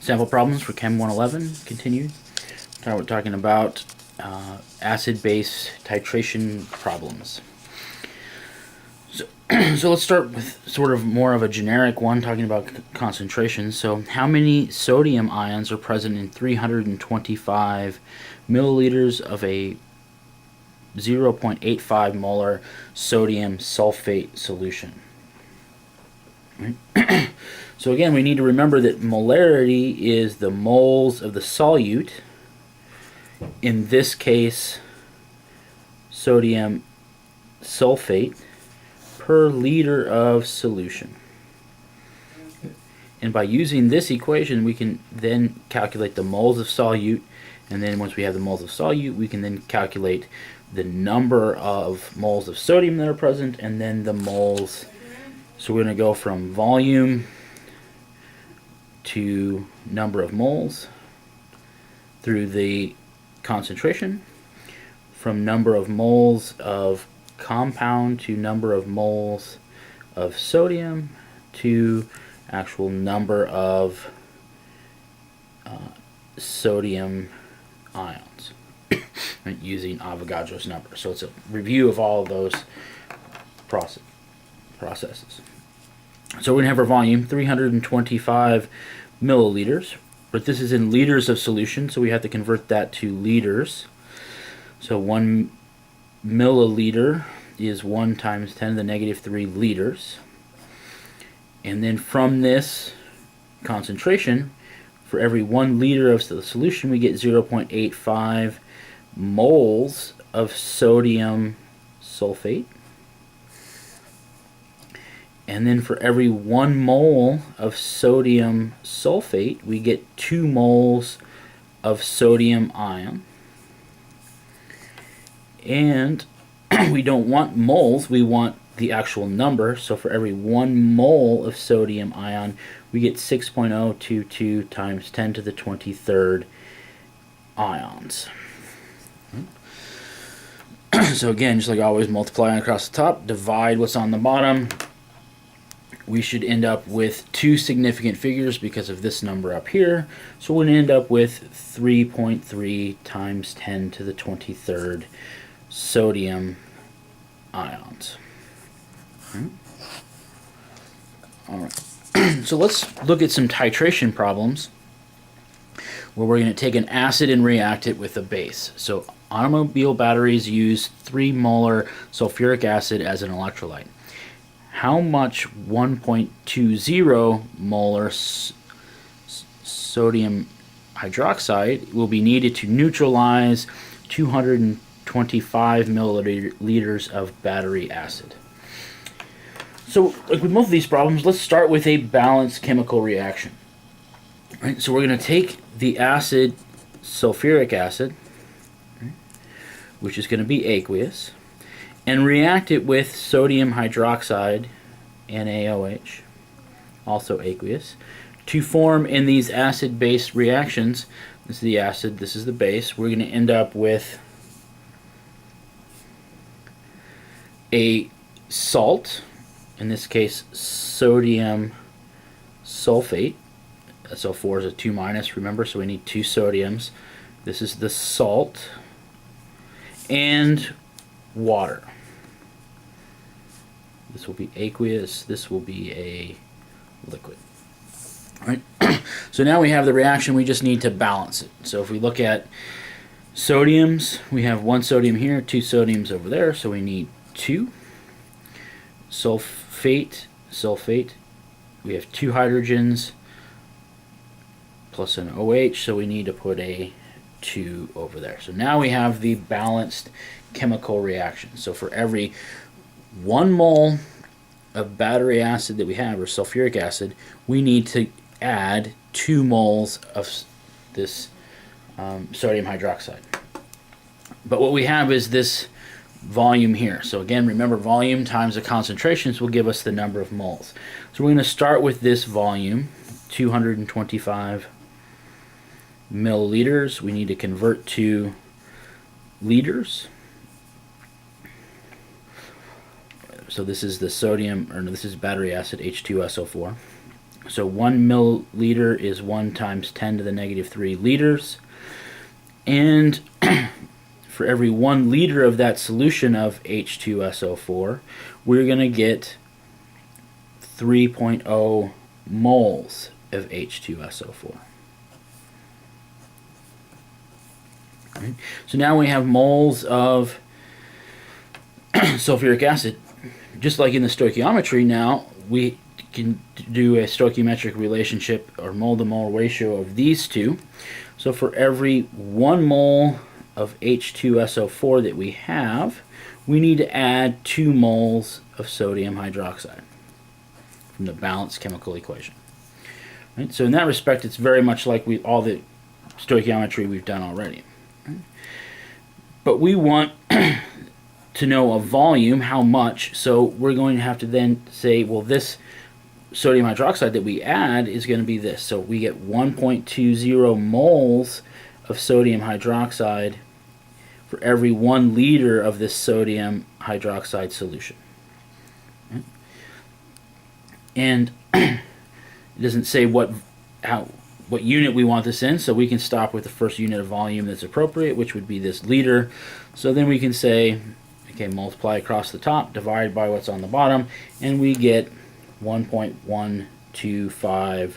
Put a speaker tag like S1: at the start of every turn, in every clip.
S1: Sample problems for Chem 111 continued. Now we're talking about acid-base titration problems. So let's start with sort of more of a generic one, talking about concentration. So how many sodium ions are present in 325 milliliters of a 0.85 molar sodium sulfate solution? Right? So again, we need to remember that molarity is the moles of the solute, in this case sodium sulfate, per liter of solution. And by using this equation, we can then calculate the moles of solute, and then once we have the moles of solute, we can then calculate the number of moles of sodium that are present, and then the moles. So we're going to go from volume to number of moles through the concentration, from number of moles of compound to number of moles of sodium to actual number of sodium ions, right, using Avogadro's number. So it's a review of all of those processes. So we're going to have our volume, 325 milliliters, but this is in liters of solution, so we have to convert that to liters. So 1 milliliter is 1 times 10 to the negative 3 liters. And then from this concentration, for every 1 liter of the solution, we get 0.85 moles of sodium sulfate. And then for every 1 mole of sodium sulfate, we get 2 moles of sodium ion. And we don't want moles, we want the actual number. So for every 1 mole of sodium ion, we get 6.022 times 10 to the 23rd ions. So again, just like always, multiplying across the top, divide what's on the bottom. We should end up with 2 significant figures because of this number up here. So we're going to end up with 3.3 times 10 to the 23rd sodium ions. Alright, so let's look at some titration problems where we're going to take an acid and react it with a base. So automobile batteries use 3 molar sulfuric acid as an electrolyte. How much 1.20 molar sodium hydroxide will be needed to neutralize 225 milliliters of battery acid? So, like with most of these problems, let's start with a balanced chemical reaction. Right? So we're going to take the acid, sulfuric acid, right, which is going to be aqueous, and react it with sodium hydroxide, NaOH, also aqueous, to form in these acid-base reactions. This is the acid, this is the base. We're going to end up with a salt, in this case sodium sulfate. SO4 is a 2 minus, remember, so we need 2 sodiums. This is the salt, and water. This will be aqueous, this will be a liquid. All right. So now we have the reaction, we just need to balance it. So if we look at sodiums, we have 1 sodium here, 2 sodiums over there, so we need 2. Sulfate, we have 2 hydrogens plus an OH, so we need to put a 2 over there. So now we have the balanced chemical reaction. So for every 1 mole of battery acid that we have, or sulfuric acid, we need to add 2 moles of this sodium hydroxide. But what we have is this volume here. So again, remember, volume times the concentrations will give us the number of moles. So we're going to start with this volume, 225 milliliters. We need to convert to liters. So this is the sodium, or no, this is battery acid, H2SO4. So 1 milliliter is 1 times 10 to the negative 3 liters. And for every 1 liter of that solution of H2SO4, we're going to get 3.0 moles of H2SO4. Right. So now we have moles of sulfuric acid. Just like in the stoichiometry, now we can do a stoichiometric relationship or mole-to-mole ratio of these two. So for every 1 mole of H2SO4 that we have, we need to add 2 moles of sodium hydroxide from the balanced chemical equation. Right? So in that respect, it's very much like all the stoichiometry we've done already. Right? But we want to know a volume, how much, so we're going to have to then say, well, this sodium hydroxide that we add is going to be this. So we get 1.20 moles of sodium hydroxide for every 1 liter of this sodium hydroxide solution. Right? And it doesn't say what unit we want this in, so we can stop with the first unit of volume that's appropriate, which would be this liter. So then we can say, okay, multiply across the top, divide by what's on the bottom, and we get 1.125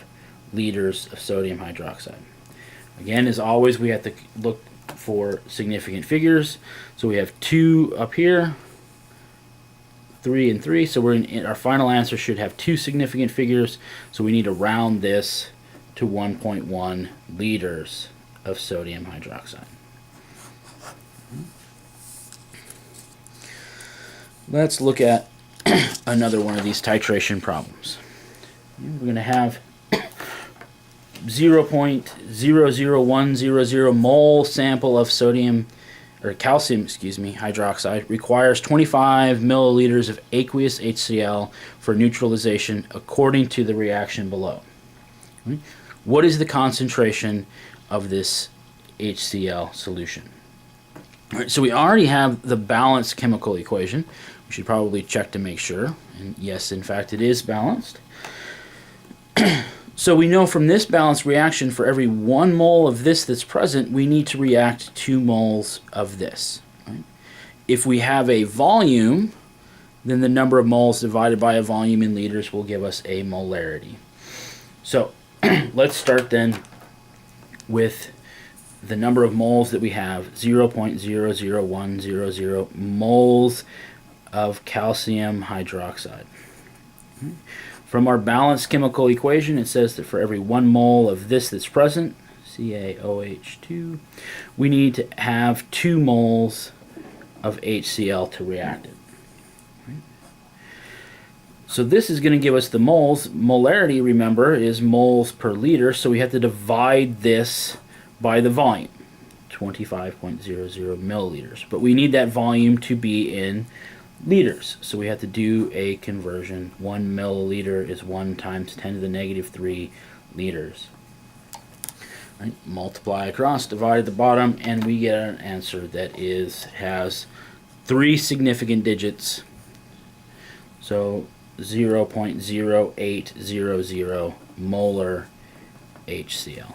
S1: liters of sodium hydroxide. Again, as always, we have to look for significant figures. So we have 2 up here, 3 and 3. So our final answer should have 2 significant figures. So we need to round this to 1.1 liters of sodium hydroxide. Let's look at another one of these titration problems. We're going to have 0.00100 mole sample of calcium hydroxide requires 25 milliliters of aqueous HCl for neutralization according to the reaction below. What is the concentration of this HCl solution? All right, so we already have the balanced chemical equation. We should probably check to make sure. And yes, in fact, it is balanced. So we know from this balanced reaction, for every 1 mole of this that's present, we need to react 2 moles of this. Right? If we have a volume, then the number of moles divided by a volume in liters will give us a molarity. So let's start then with the number of moles that we have, 0.00100 moles of calcium hydroxide. From our balanced chemical equation, it says that for every 1 mole of this that's present, CaOH2, we need to have 2 moles of HCl to react it. So this is going to give us the moles. Molarity, remember, is moles per liter, so we have to divide this by the volume, 25.00 milliliters. But we need that volume to be in liters, so we have to do a conversion. 1 milliliter is 1 times 10 to the negative 3 liters. Right? Multiply across, divide at the bottom, and we get an answer that has 3 significant digits. So 0.0800 molar HCl.